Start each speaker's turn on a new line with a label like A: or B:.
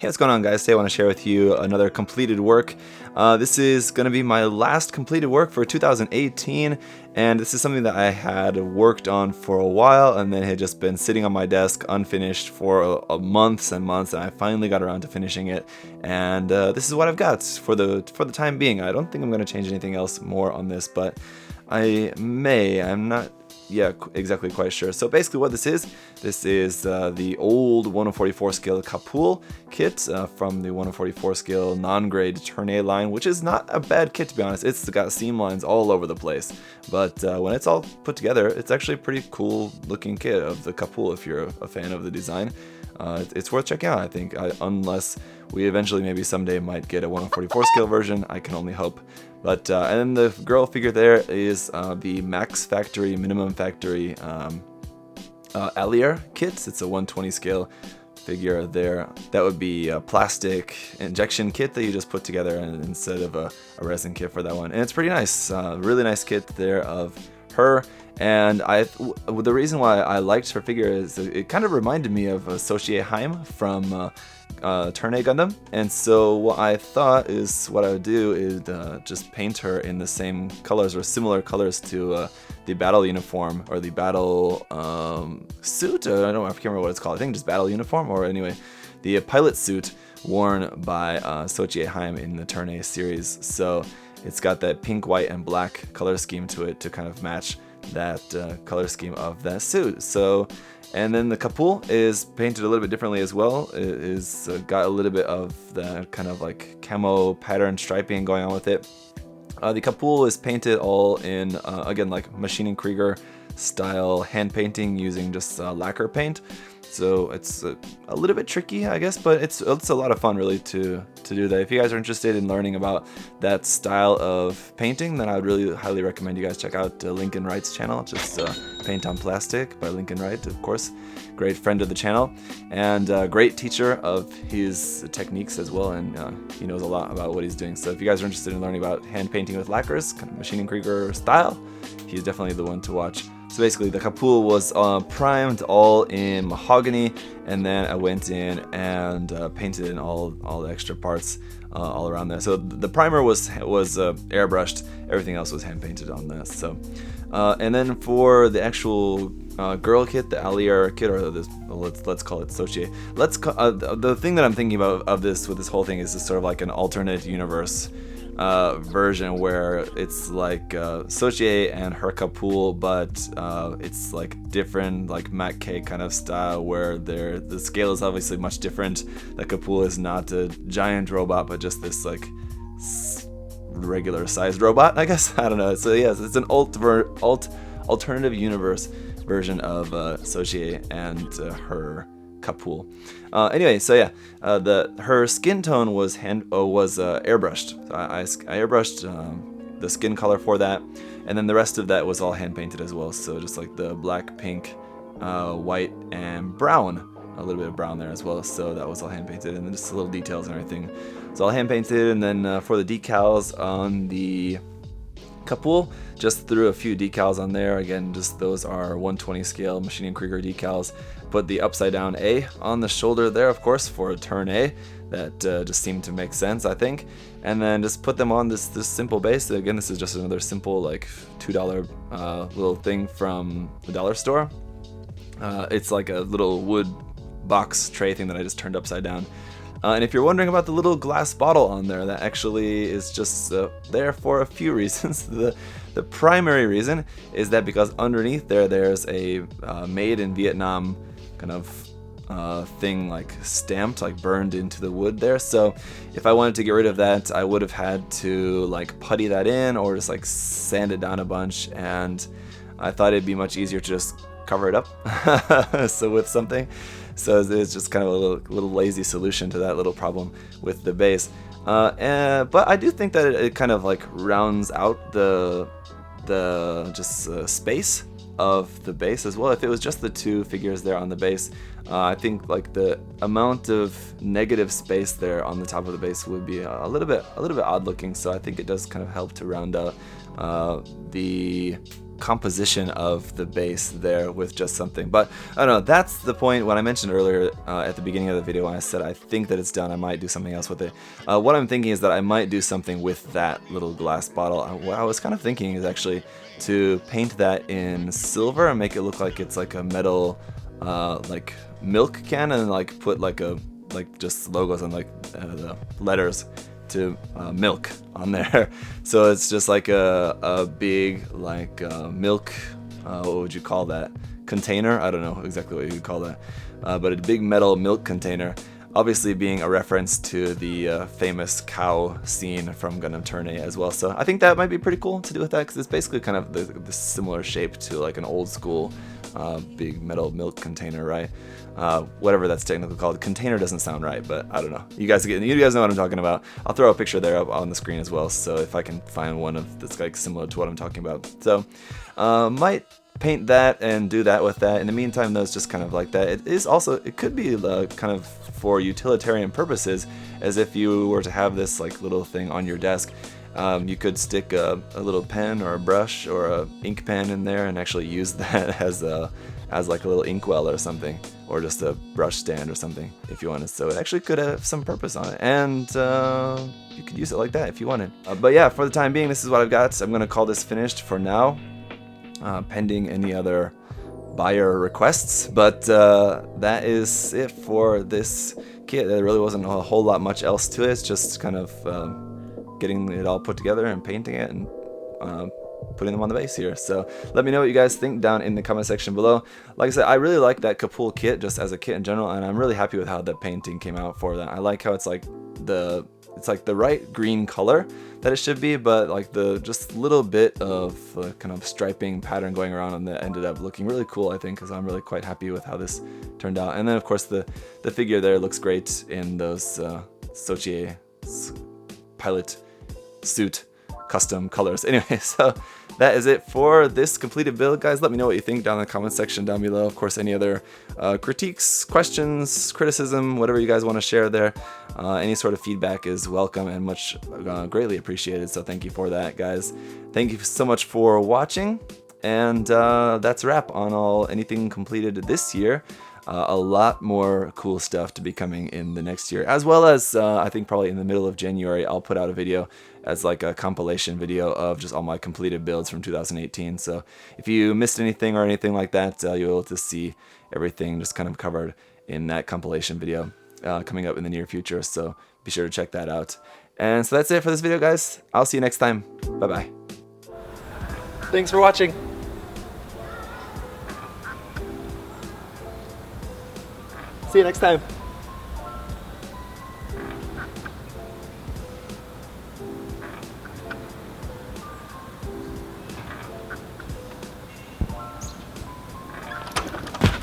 A: Hey, what's going on, guys? Today I want to share with you another completed work. This is going to be my last completed work for 2018, and this is something that I had worked on for a while and then had just been sitting on my desk unfinished for months and months, and I finally got around to finishing it, and this is what I've got for the time being. I don't think I'm going to change anything else more on this, but I'm not exactly quite sure. So basically what this is the old 1/44 scale Kapool kit from the 1/44 scale non-grade Turn A line, which is not a bad kit, to be honest. It's got seam lines all over the place, but when it's all put together, it's actually a pretty cool looking kit of the Kapool if you're a fan of the design. It's worth checking out, I think, unless we eventually maybe someday might get a 1/44 scale version. I can only hope. But and then the girl figure there is the Max Factory Minimum Factory Allier kits. It's a 120 scale figure there. That would be a plastic injection kit that you just put together instead of a resin kit for that one. And it's pretty nice, really nice kit there of her. And the reason why I liked her figure is it kind of reminded me of Sochie Heim from Turn A Gundam, and so what I thought is what I would do is just paint her in the same colors or similar colors to the battle uniform or the battle suit. I can't remember what it's called. I think just battle uniform, or anyway, the pilot suit worn by Sochie Heim in the Turn A series. So it's got that pink, white, and black color scheme to it to kind of match that color scheme of that suit. So, and then the Kapool is painted a little bit differently as well. It is got a little bit of the kind of like camo pattern striping going on with it. The Kapool is painted all in again, like Maschinen Krieger style hand painting using just lacquer paint. So it's a little bit tricky, I guess, but it's a lot of fun really to do that. If you guys are interested in learning about that style of painting, then I would really highly recommend you guys check out Linc Wright's channel. Just Paint on Plastic by Linc Wright, of course. Great friend of the channel and great teacher of his techniques as well, and he knows a lot about what he's doing. So if you guys are interested in learning about hand painting with lacquers, kind of Maschinen Krieger style, he's definitely the one to watch. So basically the Kapool was primed all in mahogany, and then I went in and painted in all the extra parts all around there. So the primer was airbrushed, everything else was hand painted on this. So and then for the actual girl kit, the Allier kit, or this, let's call it Sochie. The thing that I'm thinking about of this with this whole thing is just sort of like an alternate universe version where it's like Sochie and her Kapool, but it's like different, like Ma.K kind of style, where the scale is obviously much different. The Kapool is not a giant robot, but just this like regular sized robot, I guess. I don't know. So yes, it's an alternative universe version of Sochie and her Kapool. Anyway, so yeah, her skin tone was airbrushed. So I airbrushed the skin color for that, and then the rest of that was all hand painted as well. So just like the black, pink, white, and brown, a little bit of brown there as well. So that was all hand painted, and then just little details and everything. It's all hand painted, and then for the decals on the Kapool, just threw a few decals on there. Again, just those are 120 scale Maschinen Krieger decals. Put the upside down A on the shoulder there, of course, for Turn A. That just seemed to make sense, I think. And then just put them on this simple base. Again, this is just another simple like $2 little thing from the dollar store. It's like a little wood box tray thing that I just turned upside down. And if you're wondering about the little glass bottle on there, that actually is just there for a few reasons. The primary reason is that because underneath there's a made in Vietnam kind of thing, like stamped, like burned into the wood there. So if I wanted to get rid of that, I would have had to like putty that in or just like sand it down a bunch, and I thought it'd be much easier to just cover it up so with something. So it's just kind of a little lazy solution to that little problem with the base. But I do think that it kind of like rounds out the space of the base as well. If it was just the two figures there on the base, I think like the amount of negative space there on the top of the base would be a little bit odd looking. So I think it does kind of help to round out the composition of the base there with just something. But I don't know, that's the point. When I mentioned earlier at the beginning of the video when I said I think that it's done, I might do something else with it. What I'm thinking is that I might do something with that little glass bottle. What I was kind of thinking is actually to paint that in silver and make it look like it's like a metal like milk can, and like put like just logos and like the letters to milk on there. So it's just like a big like milk, what would you call that, container? I don't know exactly what you would call that, but a big metal milk container, obviously being a reference to the famous cow scene from Gundam Turn A as well. So I think that might be pretty cool to do with that, because it's basically kind of the similar shape to like an old school big metal milk container, right? Whatever that's technically called. Container doesn't sound right, but I don't know. You guys know what I'm talking about. I'll throw a picture there up on the screen as well, so if I can find one that's like similar to what I'm talking about. So might paint that and do that with that. In the meantime, though, it's just kind of like that. It could be kind of for utilitarian purposes, as if you were to have this like little thing on your desk. You could stick a little pen or a brush or a ink pen in there and actually use that as like a little inkwell or something, or just a brush stand or something if you wanted. So it actually could have some purpose on it, and you could use it like that if you wanted. But yeah, for the time being, this is what I've got. I'm gonna call this finished for now, pending any other buyer requests. But that is it for this kit. There really wasn't a whole lot much else to it. It's just kind of getting it all put together and painting it and putting them on the base here. So let me know what you guys think down in the comment section below. Like I said, I really like that Kapool kit just as a kit in general, and I'm really happy with how the painting came out for that. I like how it's like the right green color that it should be, but like the just little bit of kind of striping pattern going around, and that ended up looking really cool, I think, because I'm really quite happy with how this turned out. And then of course the figure there looks great in those Sochie pilot suit custom colors. Anyway, so that is it for this completed build, guys. Let me know what you think down in the comment section down below. Of course, any other critiques, questions, criticism, whatever you guys want to share there. Any sort of feedback is welcome and much greatly appreciated. So thank you for that, guys. Thank you so much for watching, and that's a wrap on anything completed this year. A lot more cool stuff to be coming in the next year, as well as I think probably in the middle of January I'll put out a video as like a compilation video of just all my completed builds from 2018. So if you missed anything or anything like that, you'll be able to see everything just kind of covered in that compilation video coming up in the near future. So be sure to check that out. And so that's it for this video, guys. I'll see you next time. Bye bye. Thanks for watching. See you next time.